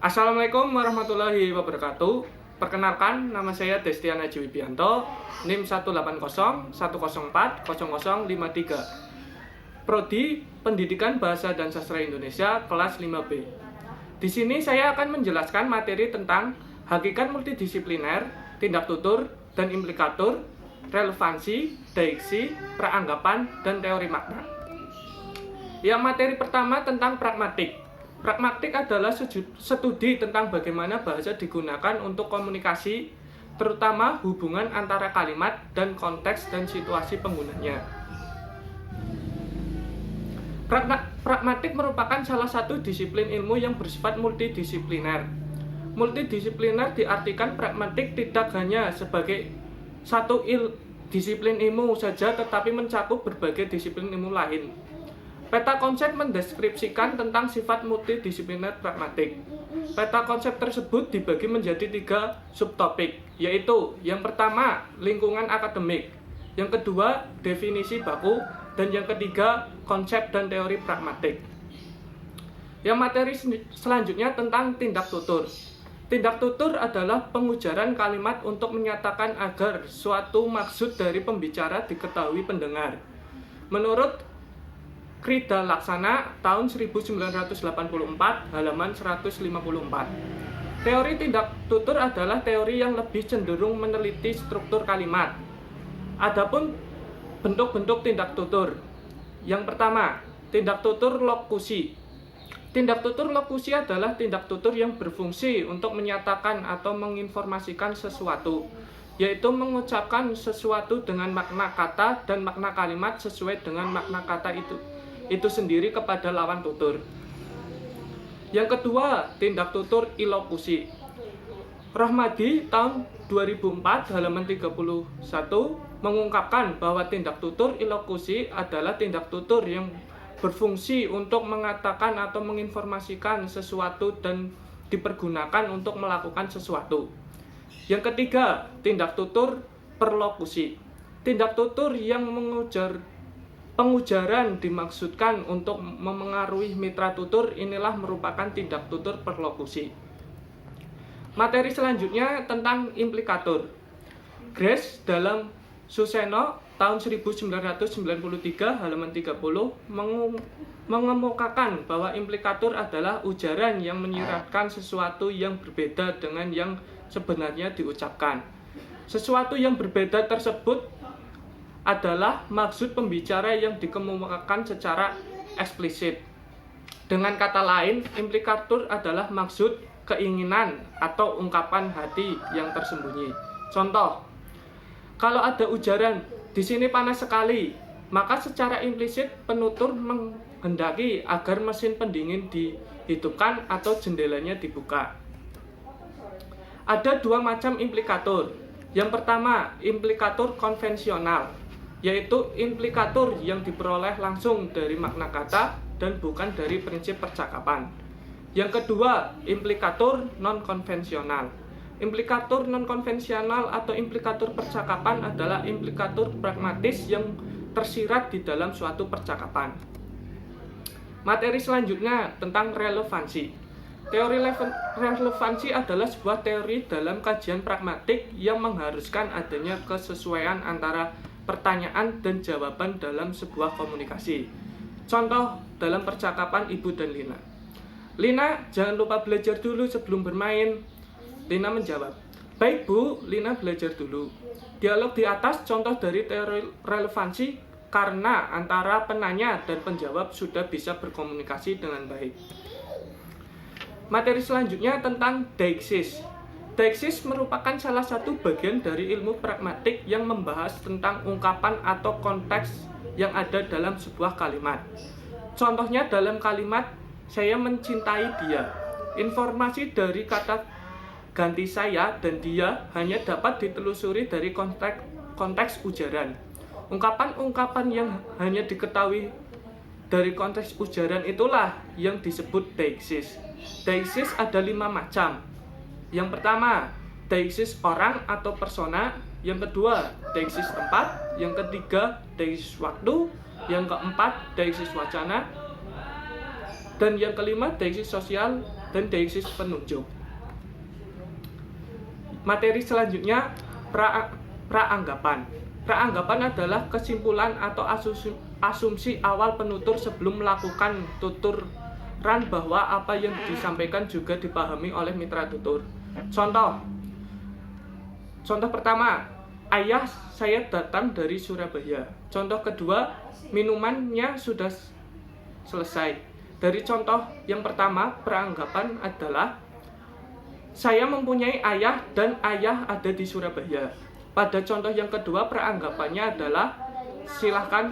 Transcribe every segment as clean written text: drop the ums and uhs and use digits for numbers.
Assalamualaikum warahmatullahi wabarakatuh. Perkenalkan, nama saya Destian Aji Wibianto, NIM 18010040053. Prodi Pendidikan Bahasa dan Sastra Indonesia kelas 5B. Di sini saya akan menjelaskan materi tentang hakikat multidisipliner, tindak tutur dan implikatur, relevansi, deiksi, peranggapan, dan teori makna. Yang materi pertama tentang pragmatik. Pragmatik adalah studi tentang bagaimana bahasa digunakan untuk komunikasi, terutama hubungan antara kalimat dan konteks dan situasi penggunanya. Pragmatik merupakan salah satu disiplin ilmu yang bersifat multidisipliner. Multidisipliner diartikan pragmatik tidak hanya sebagai satu disiplin ilmu saja, tetapi mencakup berbagai disiplin ilmu lain. Peta konsep mendeskripsikan tentang sifat multidisipliner pragmatik. Peta konsep tersebut dibagi menjadi 3 subtopik, yaitu yang pertama, lingkungan akademik, yang kedua, definisi baku, dan yang ketiga, konsep dan teori pragmatik. Yang materi selanjutnya tentang tindak tutur. Tindak tutur adalah pengujaran kalimat untuk menyatakan agar suatu maksud dari pembicara diketahui pendengar. Menurut Krida Laksana tahun 1984 halaman 154. Teori tindak tutur adalah teori yang lebih cenderung meneliti struktur kalimat. Adapun bentuk-bentuk tindak tutur. Yang pertama, tindak tutur lokusi. Tindak tutur lokusi adalah tindak tutur yang berfungsi untuk menyatakan atau menginformasikan sesuatu, yaitu mengucapkan sesuatu dengan makna kata dan makna kalimat sesuai dengan makna kata itu sendiri kepada lawan tutur. Yang kedua, tindak tutur ilokusi. Rohmadi tahun 2004 halaman 31 mengungkapkan bahwa tindak tutur ilokusi adalah tindak tutur yang berfungsi untuk mengatakan atau menginformasikan sesuatu dan dipergunakan untuk melakukan sesuatu. Yang ketiga, tindak tutur perlokusi. Tindak tutur yang pengujaran dimaksudkan untuk memengaruhi mitra tutur, inilah merupakan tindak tutur perlokusi. Materi selanjutnya tentang implikatur. Grace dalam Suseno tahun 1993 halaman 30 mengemukakan bahwa implikatur adalah ujaran yang menyiratkan sesuatu yang berbeda dengan yang sebenarnya diucapkan. Sesuatu yang berbeda tersebut adalah maksud pembicara yang dikemukakan secara eksplisit. Dengan kata lain, implikatur adalah maksud, keinginan, atau ungkapan hati yang tersembunyi. Contoh, kalau ada ujaran, "Di sini panas sekali," maka secara implisit penutur menghendaki agar mesin pendingin dihidupkan atau jendelanya dibuka. Ada 2 macam implikatur. Yang pertama, implikatur konvensional, yaitu implikatur yang diperoleh langsung dari makna kata dan bukan dari prinsip percakapan. Yang kedua, implikatur non-konvensional. Implikatur non-konvensional atau implikatur percakapan adalah implikatur pragmatis yang tersirat di dalam suatu percakapan. Materi selanjutnya tentang relevansi. Teori relevansi adalah sebuah teori dalam kajian pragmatik yang mengharuskan adanya kesesuaian antara pertanyaan dan jawaban dalam sebuah komunikasi. Contoh dalam percakapan Ibu dan Lina. "Lina, jangan lupa belajar dulu sebelum bermain." Lina menjawab, "Baik Bu, Lina belajar dulu." Dialog di atas contoh dari teori relevansi karena antara penanya dan penjawab sudah bisa berkomunikasi dengan baik. Materi selanjutnya tentang deiksis. Deiksis merupakan salah satu bagian dari ilmu pragmatik yang membahas tentang ungkapan atau konteks yang ada dalam sebuah kalimat. Contohnya dalam kalimat, "Saya mencintai dia." Informasi dari kata ganti saya dan dia hanya dapat ditelusuri dari konteks ujaran. Ungkapan-ungkapan yang hanya diketahui dari konteks ujaran itulah yang disebut deiksis. Deiksis ada 5 macam. Yang pertama, deiksis orang atau persona. Yang kedua, deiksis tempat. Yang ketiga, deiksis waktu. Yang keempat, deiksis wacana. Dan yang kelima, deiksis sosial dan deiksis penunjuk. Materi selanjutnya praanggapan. Praanggapan adalah kesimpulan atau asumsi awal penutur sebelum melakukan tuturan bahwa apa yang disampaikan juga dipahami oleh mitra tutur. Contoh pertama, ayah saya datang dari Surabaya. Contoh kedua, minumannya sudah selesai. Dari contoh yang pertama, peranggapan adalah saya mempunyai ayah dan ayah ada di Surabaya. Pada contoh yang kedua, peranggapannya adalah silahkan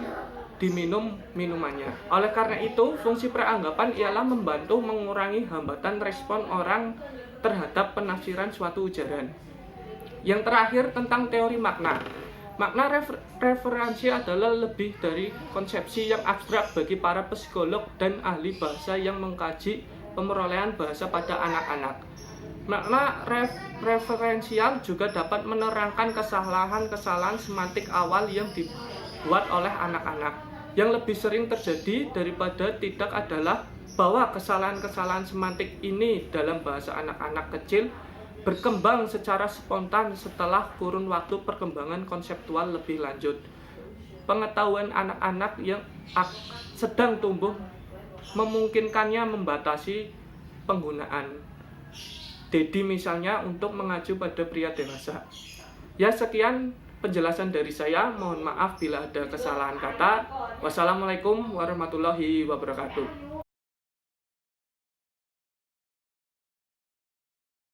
diminum minumannya. Oleh karena itu, fungsi peranggapan ialah membantu mengurangi hambatan respon orang terhadap penafsiran suatu ujaran. Yang terakhir, tentang teori makna. Makna referensi adalah lebih dari konsepsi yang abstrak bagi para psikolog dan ahli bahasa yang mengkaji pemerolehan bahasa pada anak-anak. Makna referensial juga dapat menerangkan kesalahan-kesalahan semantik awal yang dibuat oleh anak-anak. Yang lebih sering terjadi daripada tidak adalah bahwa kesalahan-kesalahan semantik ini dalam bahasa anak-anak kecil berkembang secara spontan setelah kurun waktu perkembangan konseptual lebih lanjut. Pengetahuan anak-anak yang sedang tumbuh memungkinkannya membatasi penggunaan Dedi misalnya untuk mengacu pada pria dewasa. Ya, sekian penjelasan dari saya. Mohon maaf bila ada kesalahan kata. Wassalamualaikum warahmatullahi wabarakatuh.